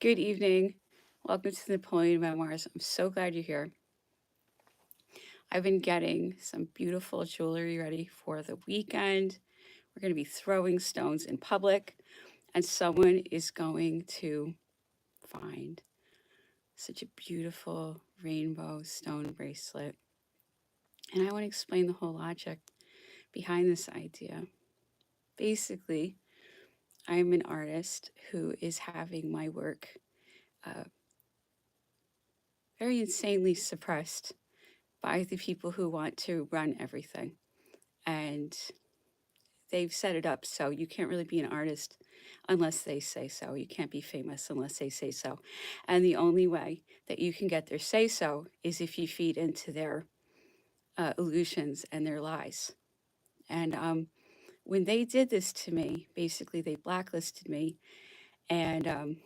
Good evening. Welcome to the Napoleon Memoirs. I'm so glad you're here. I've been getting some beautiful jewelry ready for the weekend. We're going to be throwing stones in public, and someone is going to find such a beautiful rainbow stone bracelet. And I want to explain the whole logic behind this idea. Basically, I'm an artist who is having my work uh, very insanely suppressed by the people who want to run everything. And they've set it up so you can't really be an artist unless they say so. You can't be famous unless they say so. And the only way that you can get their say so is if you feed into their illusions and their lies. And when they did this to me, basically they blacklisted me and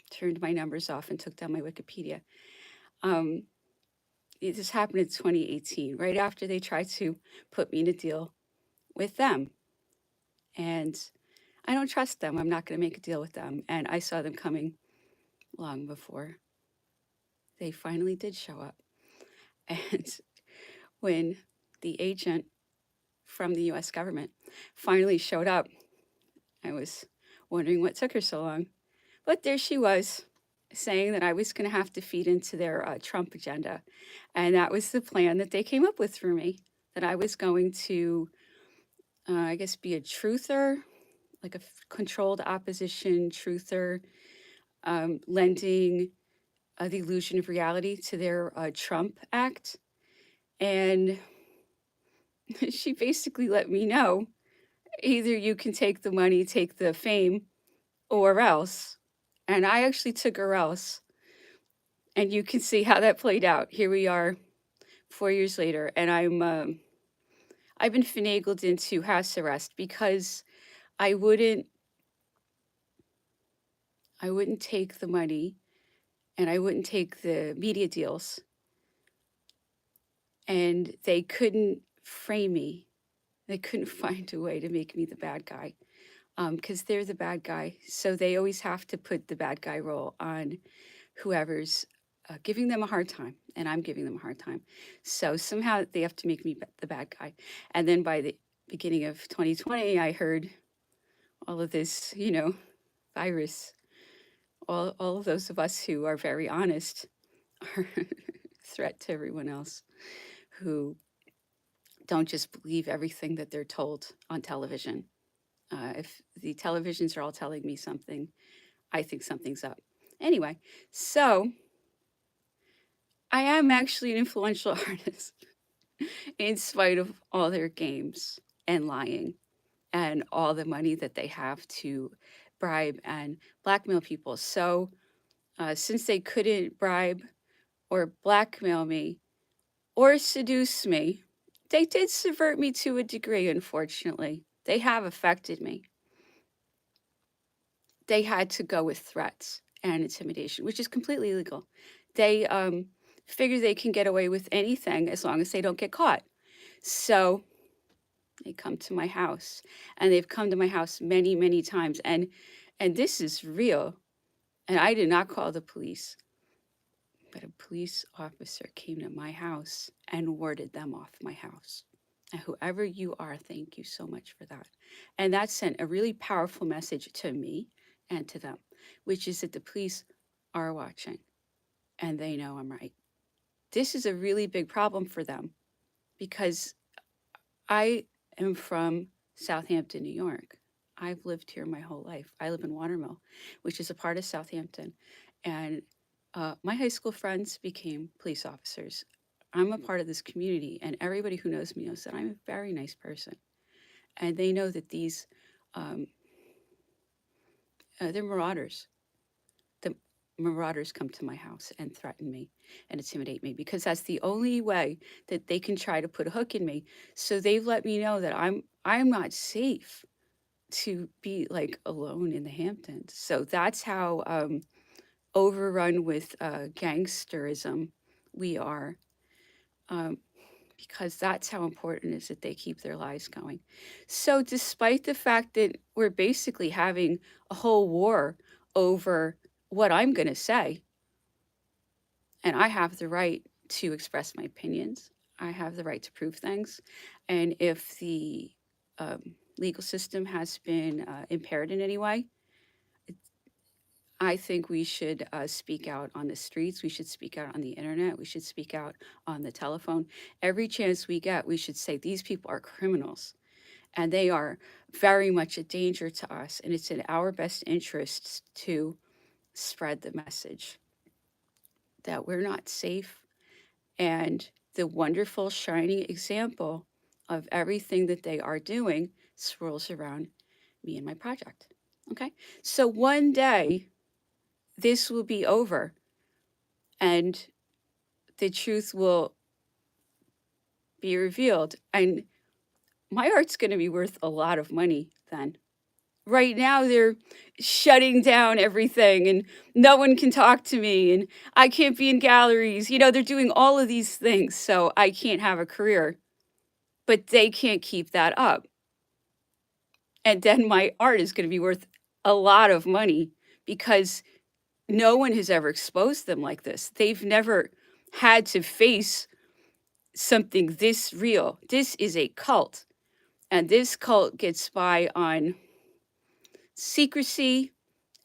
turned my numbers off and took down my Wikipedia. Um, this happened in 2018, right after they tried to put me in a deal with them. And I don't trust them. I'm not going to make a deal with them. And I saw them coming long before they finally did show up. And when the agent from the US government finally showed up, I was wondering what took her so long. But there she was, saying that I was going to have to feed into their Trump agenda. And that was the plan that they came up with for me, that I was going to, I guess, be a truther, like a controlled opposition truther, lending the illusion of reality to their Trump act. And she basically let me know either you can take the money, take the fame, or else. And I actually took or else. And you can see how that played out. Here we are 4 years later, and I've been finagled into house arrest because I wouldn't I wouldn't take the money and I wouldn't take the media deals, and they couldn't frame me. They couldn't find a way to make me the bad guy because they're the bad guy. So they always have to put the bad guy role on whoever's giving them a hard time, and I'm giving them a hard time. So somehow they have to make me the bad guy. And then by the beginning of 2020, I heard all of this, virus. All of those of us who are very honest are a threat to everyone else who don't just believe everything that they're told on television. If the televisions are all telling me something, I think something's up. Anyway, so I am actually an influential artist in spite of all their games and lying and all the money that they have to bribe and blackmail people. So, since they couldn't bribe or blackmail me or seduce me, they did subvert me to a degree, unfortunately. They have affected me. They had to go with threats and intimidation, which is completely illegal. They figure they can get away with anything as long as they don't get caught. So they come to my house, and they've come to my house many, many times. And this is real. And I did not call the police, but a police officer came to my house and warded them off my house. And whoever you are, thank you so much for that. And that sent a really powerful message to me and to them, which is that the police are watching and they know I'm right. This is a really big problem for them because I am from Southampton, New York. I've lived here my whole life. I live in Watermill, which is a part of Southampton. And my high school friends became police officers. I'm a part of this community, and everybody who knows me knows that I'm a very nice person. And they know that um, they're marauders. The marauders come to my house and threaten me and intimidate me because that's the only way that they can try to put a hook in me. So they've let me know that I'm not safe to be like alone in the Hamptons. So that's how overrun with gangsterism we are. Um, because that's how important it is that they keep their lives going. So, despite the fact that we're basically having a whole war over what I'm going to say. And I have the right to express my opinions. I have the right to prove things. And if the legal system has been impaired in any way, I think we should speak out on the streets. We should speak out on the internet. We should speak out on the telephone. Every chance we get, we should say these people are criminals and they are very much a danger to us. And it's in our best interests to spread the message that we're not safe. And the wonderful, shining example of everything that they are doing swirls around me and my project. Okay. So one day, this will be over and the truth will be revealed. And my art's going to be worth a lot of money then. Right now, they're shutting down everything and no one can talk to me and I can't be in galleries. They're doing all of these things. So I can't have a career, but they can't keep that up. And then my art is going to be worth a lot of money because no one has ever exposed them like this. They've never had to face something this real. This is a cult. And this cult gets by on secrecy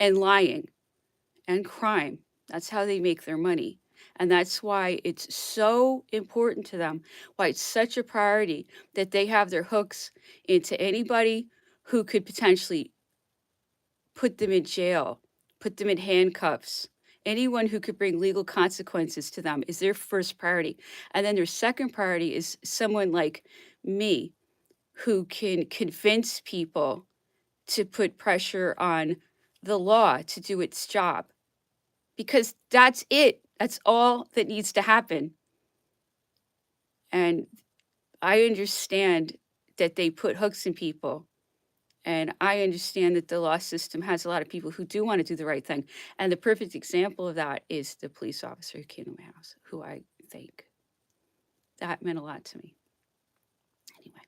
and lying and crime. That's how they make their money. And that's why it's so important to them, why it's such a priority that they have their hooks into anybody who could potentially put them in jail, put them in handcuffs. Anyone who could bring legal consequences to them is their first priority. And then their second priority is someone like me who can convince people to put pressure on the law to do its job. Because that's it. That's all that needs to happen. And I understand that they put hooks in people. And I understand that the law system has a lot of people who do want to do the right thing. And the perfect example of that is the police officer who came to my house, who I thank. That meant a lot to me. Anyway,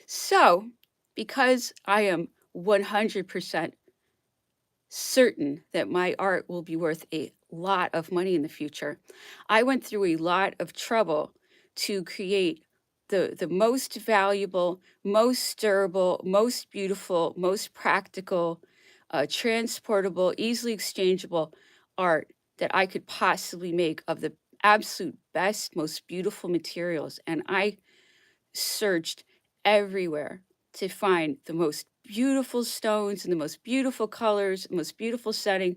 so because I am 100% certain that my art will be worth a lot of money in the future, I went through a lot of trouble to create the most valuable, most durable, most beautiful, most practical, transportable, easily exchangeable art that I could possibly make of the absolute best, most beautiful materials. And I searched everywhere to find the most beautiful stones and the most beautiful colors, most beautiful setting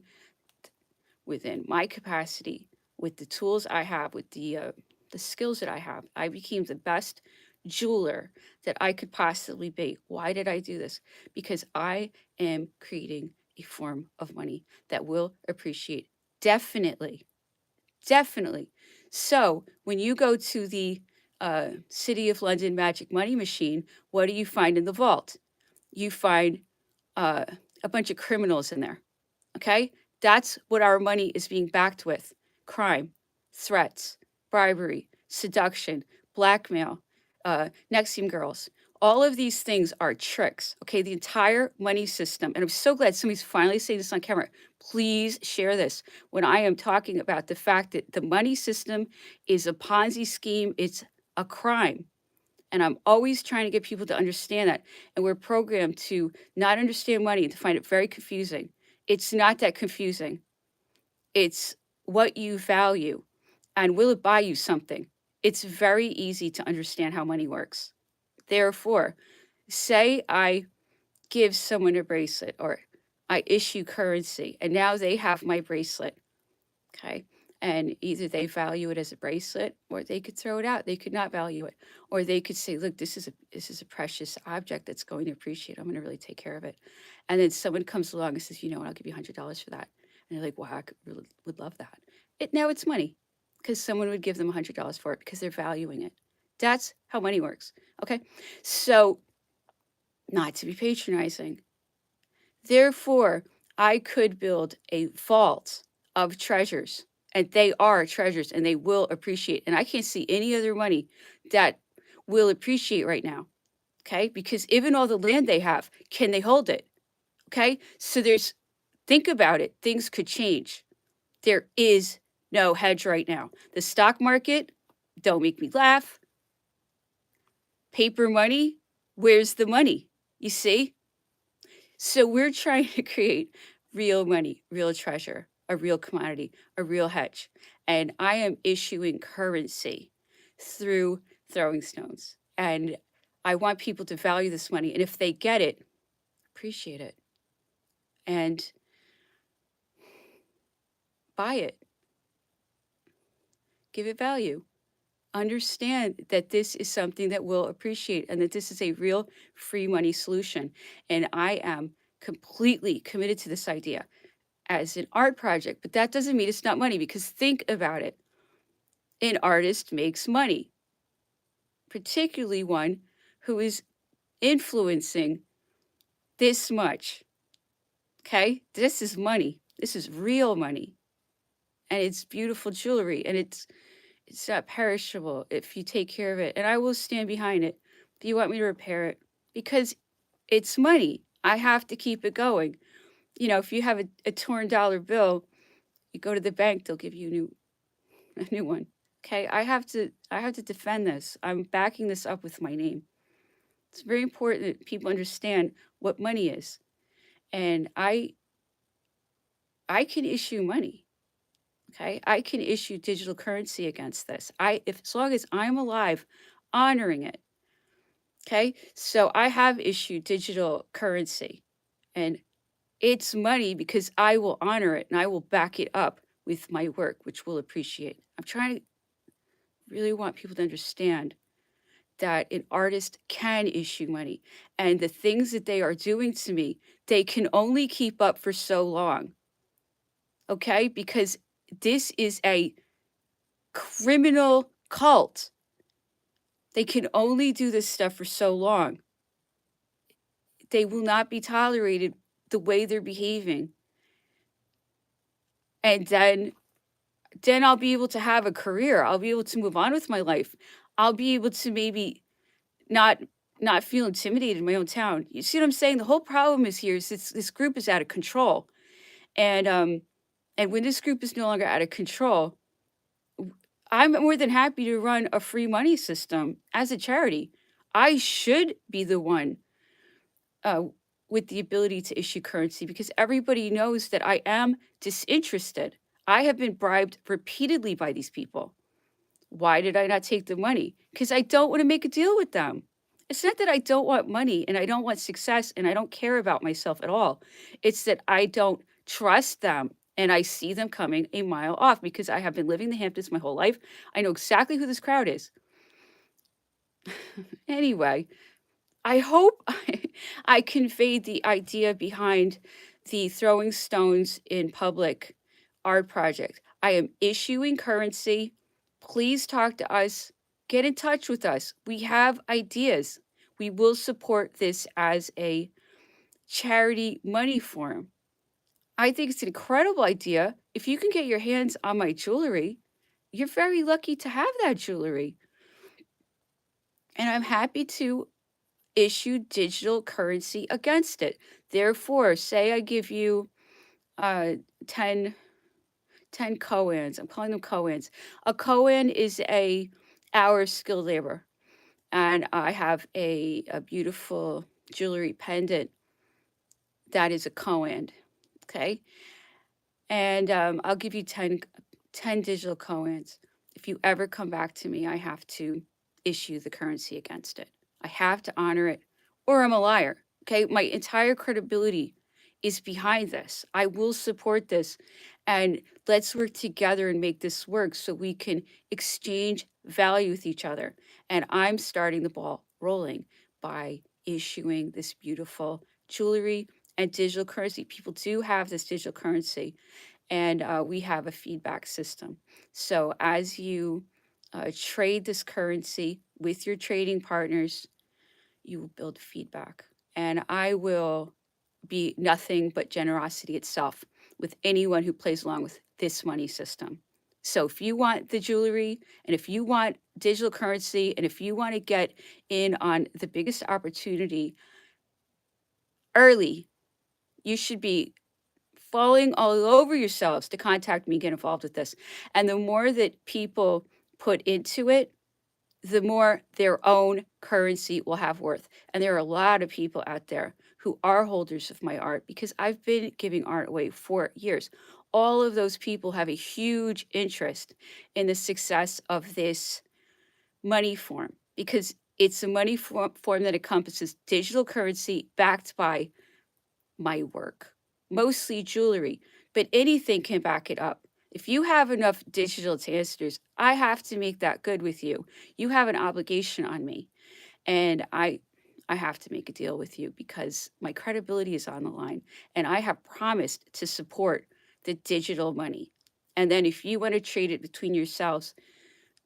within my capacity, with the tools I have, with the skills that I have. I became the best jeweler that I could possibly be. Why did I do this? Because I am creating a form of money that will appreciate. Definitely. Definitely. So when you go to the City of London Magic Money Machine, what do you find in the vault? You find uh, a bunch of criminals in there. Okay? That's what our money is being backed with: crime, threats, bribery, seduction, blackmail, Nexium girls. All of these things are tricks. Okay? The entire money system. And I'm so glad somebody's finally saying this on camera. Please share this when I am talking about the fact that the money system is a Ponzi scheme, it's a crime. And I'm always trying to get people to understand that. And we're programmed to not understand money and to find it very confusing. It's not that confusing. It's what you value and will it buy you something? It's very easy to understand how money works. Therefore, say I give someone a bracelet or I issue currency and now they have my bracelet. Okay. And either they value it as a bracelet or they could throw it out. They could not value it. Or they could say, look, this is a precious object that's going to appreciate. I'm going to really take care of it. And then someone comes along and says, you know what, I'll give you $100 for that. And they're like, wow, really would love that. Now it's money because someone would give them $100 for it because they're valuing it. That's how money works. Okay. So not to be patronizing. Therefore, I could build a vault of treasures, and they are treasures and they will appreciate. And I can't see any other money that will appreciate right now. Okay. Because even all the land they have, can they hold it? Okay. So there's Think about it. Things could change. There is no hedge right now. The stock market, don't make me laugh. Paper money, where's the money? You see? So we're trying to create real money, real treasure, a real commodity, a real hedge. And I am issuing currency through throwing stones. And I want people to value this money. And if they get it, appreciate it and buy it, give it value. Understand that this is something that will appreciate and that this is a real free money solution. And I am completely committed to this idea as an art project, but that doesn't mean it's not money because think about it. An artist makes money, particularly one who is influencing this much. Okay? This is money. This is real money. And it's beautiful jewelry and it's not perishable if you take care of it. And I will stand behind it if you want me to repair it because it's money. I have to keep it going. You know, if you have a torn dollar bill, you go to the bank, they'll give you a new one. Okay, I have to defend this. I'm backing this up with my name. It's very important that people understand what money is. And I can issue money. Okay? I can issue digital currency against this. If as long as I'm alive honoring it. Okay? So I have issued digital currency and it's money because I will honor it and I will back it up with my work, which will appreciate. I'm trying to really want people to understand that an artist can issue money and the things that they are doing to me, they can only keep up for so long. Okay? Because this is a criminal cult. They can only do this stuff for so long. They will not be tolerated the way they're behaving. And then I'll be able to have a career. I'll be able to move on with my life. I'll be able to maybe not not feel intimidated in my own town. You see what I'm saying? The whole problem is here is this group is out of control. And when this group is no longer out of control, I'm more than happy to run a free money system as a charity. I should be the one uh, with the ability to issue currency because everybody knows that I am disinterested. I have been bribed repeatedly by these people. Why did I not take the money? Because I don't want to make a deal with them. It's not that I don't want money and I don't want success and I don't care about myself at all. It's that I don't trust them and I see them coming a mile off because I have been living the Hamptons my whole life. I know exactly who this crowd is. Anyway, I hope I conveyed the idea behind the throwing stones in public art project. I am issuing currency. Please talk to us. Get in touch with us. We have ideas. We will support this as a charity money form. I think it's an incredible idea. If you can get your hands on my jewelry, you're very lucky to have that jewelry. And I'm happy to issue digital currency against it. Therefore, say I give you uh, 10, 10 koans. I'm calling them koans. A koan is a hour of skilled labor. And I have a beautiful jewelry pendant that is a koan. Okay. And I'll give you 10 digital koans. If you ever come back to me, I have to issue the currency against it. I have to honor it, or I'm a liar. Okay. My entire credibility is behind this. I will support this. And let's work together and make this work so we can exchange value with each other. And I'm starting the ball rolling by issuing this beautiful jewelry and digital currency. People do have this digital currency, and we have a feedback system. So as you trade this currency with your trading partners, you will build feedback. And I will be nothing but generosity itself with anyone who plays along with this money system. So if you want the jewelry and if you want digital currency and if you want to get in on the biggest opportunity early, you should be falling all over yourselves to contact me, get involved with this. And the more that people put into it, the more their own currency will have worth. And there are a lot of people out there who are holders of my art because I've been giving art away for years. All of those people have a huge interest in the success of this money form because it's a money form that encompasses digital currency backed by my work, mostly jewelry, but anything can back it up. If you have enough digital Tansters, I have to make that good with you. You have an obligation on me, and I have to make a deal with you because my credibility is on the line, and I have promised to support the digital money. And then if you want to trade it between yourselves,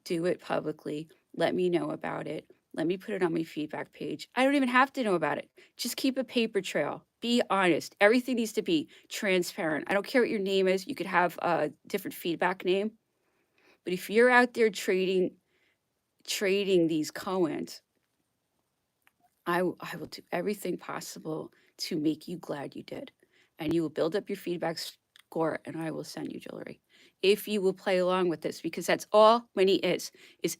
do it publicly. Let me know about it. Let me put it on my feedback page. I don't even have to know about it. Just keep a paper trail. Be honest. Everything needs to be transparent. I don't care what your name is. You could have a different feedback name. But if you're out there trading these koans, I will do everything possible to make you glad you did. And you will build up your feedback score and I will send you jewelry. If you will play along with this, because that's all money is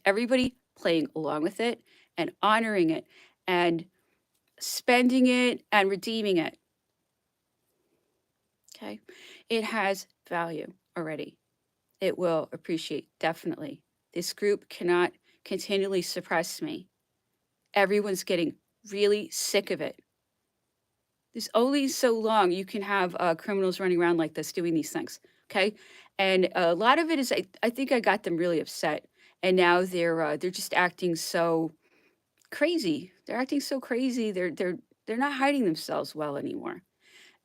everybody playing along with it and honoring it and spending it and redeeming it. Okay. It has value already. It will appreciate, definitely. This group cannot continually suppress me. Everyone's getting really sick of it. There's only so long you can have criminals running around like this doing these things. Okay. And a lot of it is, I think I got them really upset. And now they're just acting so crazy. They're acting so crazy. They're not hiding themselves well anymore.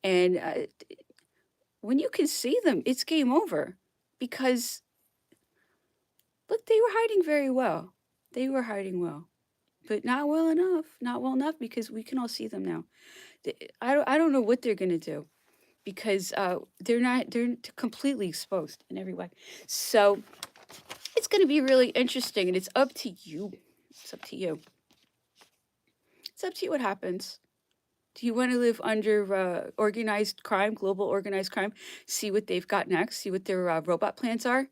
And when you can see them, it's game over because look, they were hiding very well. They were hiding well, but not well enough. Not well enough because we can all see them now. I don't know what they're gonna do because they're completely exposed in every way. So it's gonna be really interesting, and it's up to you. It's up to you. It's up to you what happens. Do you want to live under organized crime, global organized crime? See what they've got next. See what their robot plans are.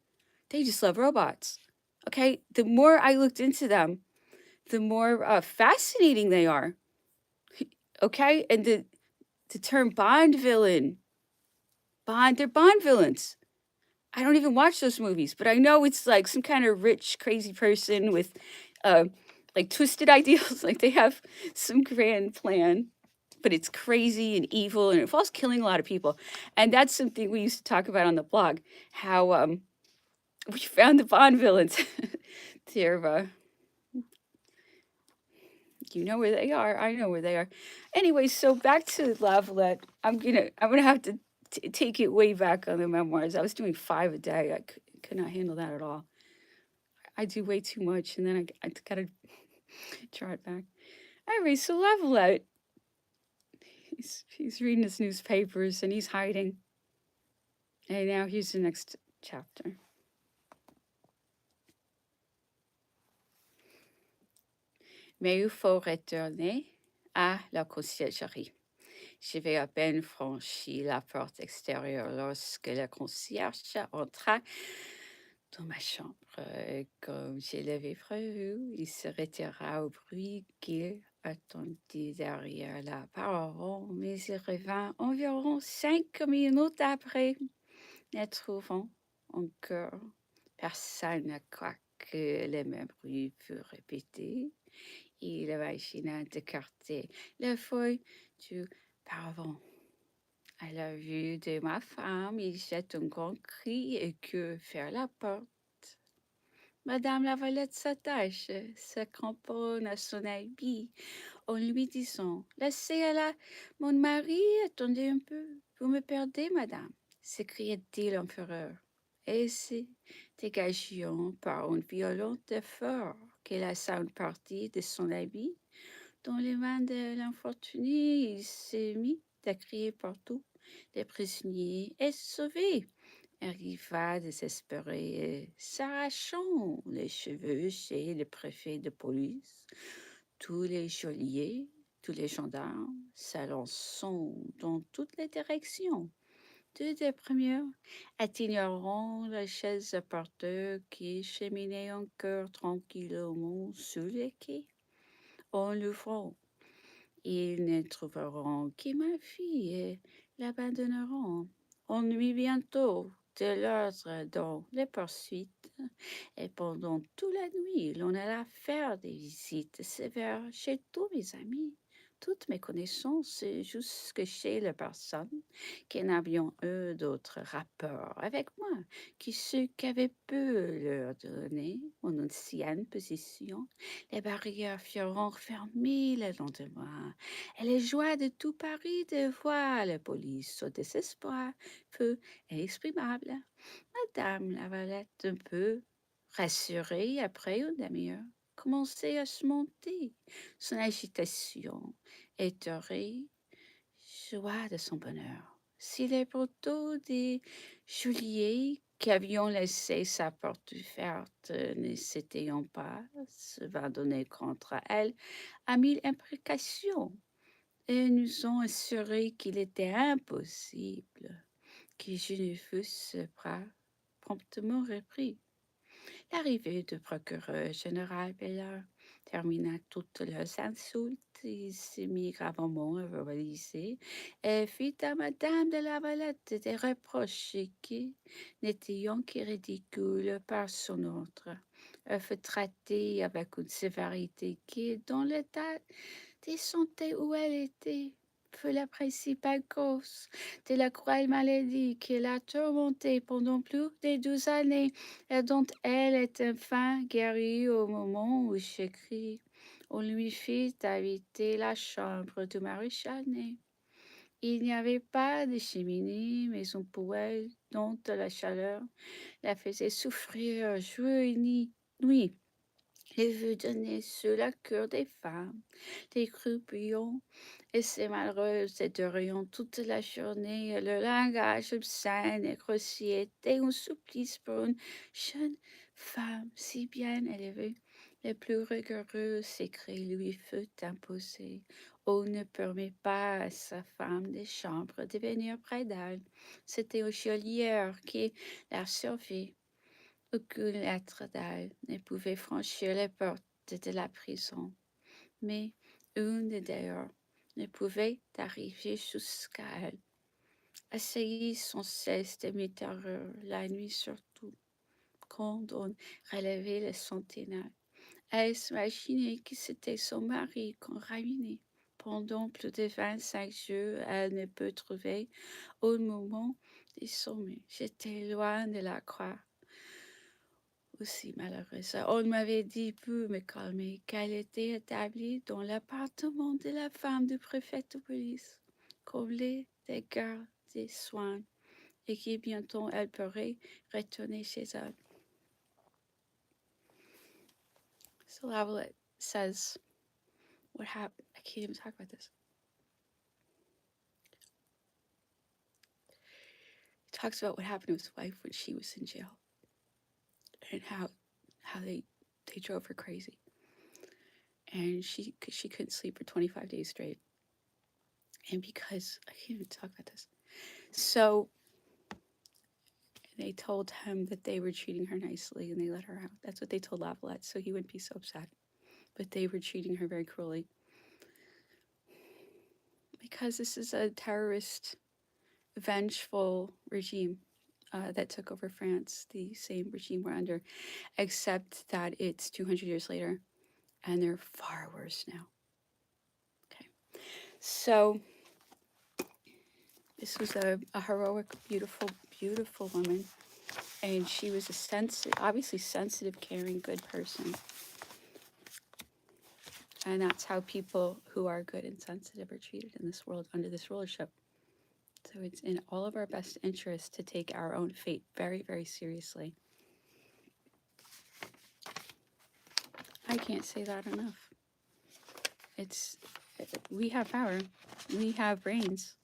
They just love robots. Okay. The more I looked into them, the more fascinating they are. Okay. And the term Bond villain, they're Bond villains. I don't even watch those movies, but I know it's like some kind of rich, crazy person with uh, like twisted ideals. Like they have some grand plan, but it's crazy and evil and it involves killing a lot of people. And that's something we used to talk about on the blog, how we found the Bond villains. They're, you know where they are. I know where they are. Anyway, so back to Lavalette. I'm gonna have to take it way back on the memoirs. I was doing 5 a day. I could not handle that at all. I do way too much, and then I gotta draw it back. Anyway, so Lavalette, he's reading his newspapers and he's hiding. And now here's the next chapter. Mais il faut retourner à la conciergerie. J'avais à peine franchi la porte extérieure lorsque le concierge entra dans ma chambre. Comme je l'avais prévu, il se retira au bruit qu'il attendit derrière la parole, mais il revint environ 5 minutes après, ne trouvant encore personne, quoique le même bruit fut répété. Il imagina d'écarter les feuilles du paravent. À la vue de ma femme, il jette un grand cri et que faire la porte. Madame Lavalette s'attache, se cramponne à son habit en lui disant: Laissez là, mon mari, attendez un peu, vous me perdez, madame, s'écria-t-il en fureur. Et se dégageant par un violent effort que la sainte partie de son habit, dans les mains de l'infortuné, il s'est mis à crier partout: Le prisonnier est sauvé! Arriva désespéré, s'arrachant les cheveux chez le préfet de police. Tous les geôliers, tous les gendarmes s'alançant dans toutes les directions. Deux des premiers atteigneront la chaise porteur qui cheminait encore tranquillement sous les quais. En l'ouvrant, ils ne trouveront que ma fille et l'abandonneront. On nuit bientôt de l'ordre dans les poursuites, et pendant toute la nuit, l'on alla faire des visites sévères chez tous mes amis, toutes mes connaissances, jusque chez les personnes qui n'avions eu d'autres rapports avec moi que ceux qu'avait pu leur donner mon ancienne position. Les barrières furent fermées le lendemain, et les joies de tout Paris de voir la police au désespoir fut inexprimable. Madame Lavalette, un peu rassurée après une demi-heure, commençait à se monter. Son agitation éthorée, joie de son bonheur. Si les poteaux des geôliers qui avions laissé sa porte ouverte ne s'étaient pas abandonnés contre elle à mille imprécations et nous ont assuré qu'il était impossible que je ne fusse pas promptement repris. L'arrivée du procureur général Bellard termina toutes leurs insultes. Il se mit gravement à verbaliser et fit à Madame de Lavalette des reproches qui, n'étant que ridicules par son ordre, elle fut traitée avec une sévérité qui, dans l'état de santé où elle était, fut la principale cause de la cruelle maladie qui l'a tourmentée pendant plus de 12 années et dont elle est enfin guérie au moment où j'écris. On lui fit habiter la chambre du maréchal Ney. Il n'y avait pas de cheminée, mais un poêle dont la chaleur la faisait souffrir jour et nuit. Les vues données sur la cure des femmes, des croupions et ces malheureuses éterions toute la journée. Et le langage obscène et grossier était un supplice pour une jeune femme si bien élevée. Le plus rigoureux secret lui fut imposé. On ne permet pas à sa femme de chambre de venir près d'elle. C'était au geôlier qui la survit. Aucune lettre d'elle ne pouvait franchir les portes de la prison, mais une d'ailleurs ne pouvait arriver jusqu'à elle. Assaillie sans cesse de mes terreurs, la nuit surtout, quand on relevait les sentinelles, elle s'imaginait que c'était son mari qu'on ruinait. Pendant plus de 25 jours, elle ne peut trouver un moment de sommeil. J'étais loin de la croire aussi malheureuse. On m'avait dit pour me calmer qu'elle était établie dans l'appartement de la femme du préfet de police, comblée des gardes des soins, et que bientôt elle pourrait retourner chez elle. So Lavalette says, what happened? I can't even talk about this. He talks about what happened to his wife when she was in jail, and how they drove her crazy, and she couldn't sleep for 25 days straight. And because I can't even talk about this. So they told him that they were treating her nicely and they let her out. That's what they told Lavalette, so he wouldn't be so upset. But they were treating her very cruelly. Because this is a terrorist, vengeful regime that took over France, the same regime we're under, except that it's 200 years later and they're far worse now. Okay. So this was a heroic, beautiful, beautiful woman. And she was a obviously sensitive, caring, good person. And that's how people who are good and sensitive are treated in this world under this rulership. So it's in all of our best interest to take our own fate very, very seriously. I can't say that enough. We have power. We have brains.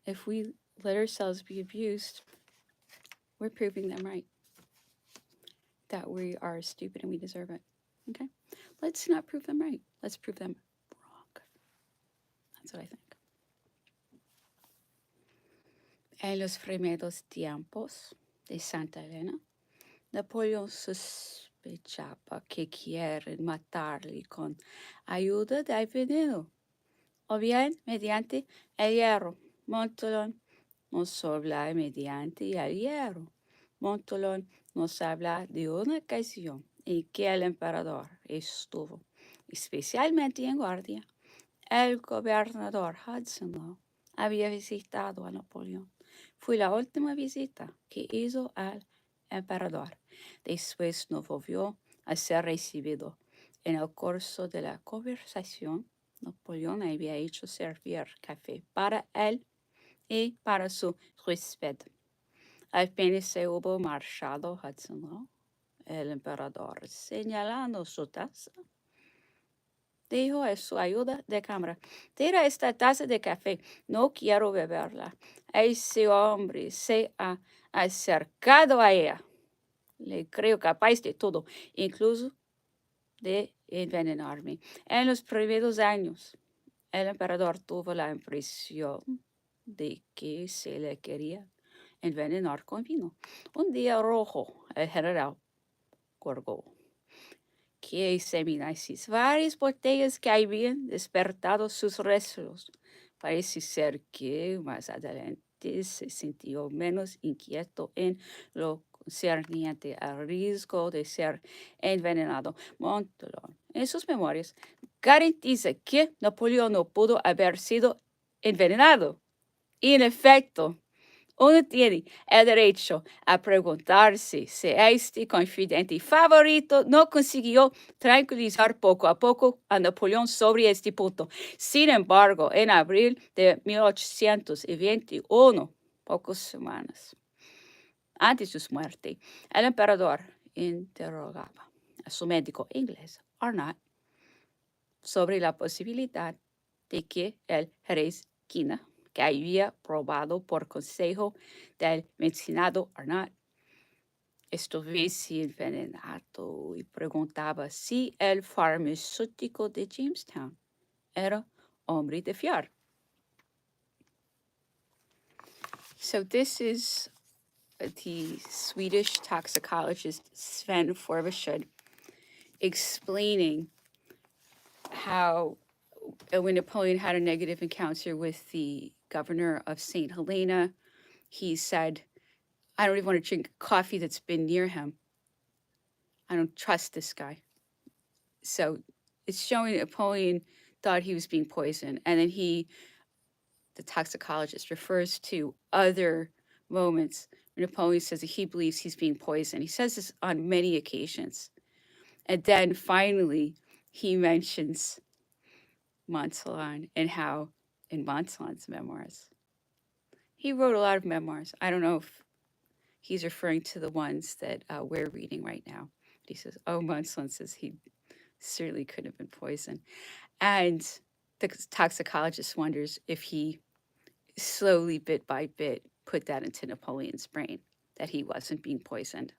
If we let ourselves be abused, we're proving them right. That we are stupid and we deserve it. Okay? Let's not prove them right. Let's prove them wrong. That's what I think. En los primeros tiempos de Santa Elena, Napoleón sospechaba que quieren matarle con ayuda del veneno, o bien mediante el hierro. Montolón nos habla mediante el hierro. Montolón nos habla de una ocasión en que el emperador estuvo especialmente en guardia. El gobernador Hudson había visitado a Napoleón. Fue la última visita que hizo al emperador. Después no volvió a ser recibido. En el curso de la conversación, Napoleón había hecho servir café para él y para su huésped. Apenas se hubo marchado Hudson, el emperador, señalando su taza, dijo a su ayuda de cámara: tira esta taza de café, no quiero beberla. Ese hombre se ha acercado a ella. Le creo capaz de todo, incluso de envenenarme. En los primeros años, el emperador tuvo la impresión de que se le quería envenenar con vino. Un día rojo, el general colgó que examinases varias botellas que habían despertado sus recelos. Parece ser que más adelante se sintió menos inquieto en lo concerniente al riesgo de ser envenenado. Montolón, en sus memorias, garantiza que Napoleón no pudo haber sido envenenado. Y en efecto, uno tiene el derecho a preguntarse si este confidente favorito no consiguió tranquilizar poco a poco a Napoleón sobre este punto. Sin embargo, en abril de 1821, pocas semanas antes de su muerte, el emperador interrogaba a su médico inglés, Arnott, sobre la posibilidad de que el Jerez quina, que había probado por consejo del mencionado Arnott, estuviese envenenado, y preguntaba si el farmacéutico de Jamestown era hombre de fiar. So this is the Swedish toxicologist Sven Forveshed explaining how when Napoleon had a negative encounter with the governor of St. Helena, he said, I don't even want to drink coffee that's been near him. I don't trust this guy. So it's showing Napoleon thought he was being poisoned. And then the toxicologist, refers to other moments where Napoleon says that he believes he's being poisoned. He says this on many occasions. And then finally, he mentions Montsalon and how in Montsalon's memoirs, he wrote a lot of memoirs. I don't know if he's referring to the ones that we're reading right now. He says, oh, Montsalon says he certainly couldn't have been poisoned. And the toxicologist wonders if he slowly, bit by bit, put that into Napoleon's brain, that he wasn't being poisoned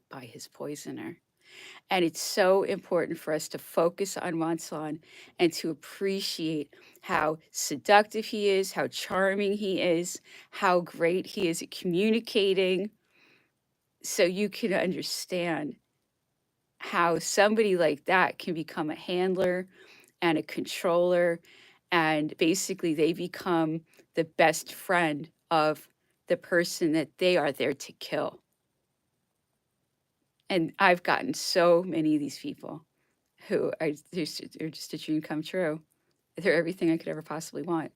by his poisoner. And it's so important for us to focus on Montsalon and to appreciate how seductive he is, how charming he is, how great he is at communicating, so you can understand how somebody like that can become a handler and a controller, and basically they become the best friend of the person that they are there to kill. And I've gotten so many of these people who are just a dream come true. They're everything I could ever possibly want,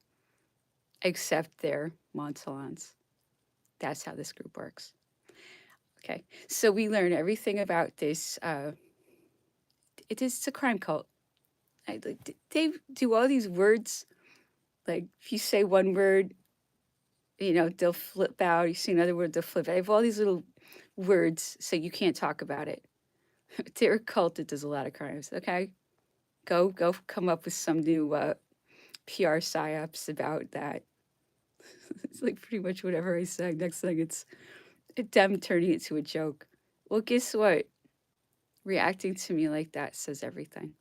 except they're Montsalons. That's how this group works. Okay, so we learn everything about this. It's a crime cult. They do all these words. Like if you say one word, they'll flip out. You see another word, they'll flip out. They have all these little words so you can't talk about it. They're a cult that does a lot of crimes. Okay, go come up with some new PR psyops about that. It's like pretty much whatever I say. Next thing, it's them turning it to a joke. Well, guess what? Reacting to me like that says everything.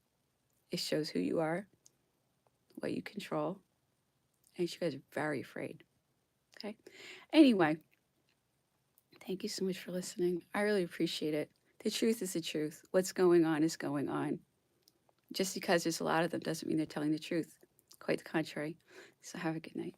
It shows who you are, what you control, and you guys are very afraid. Okay. Anyway, thank you so much for listening. I really appreciate it. The truth is the truth. What's going on is going on. Just because there's a lot of them doesn't mean they're telling the truth. Quite the contrary. So have a good night.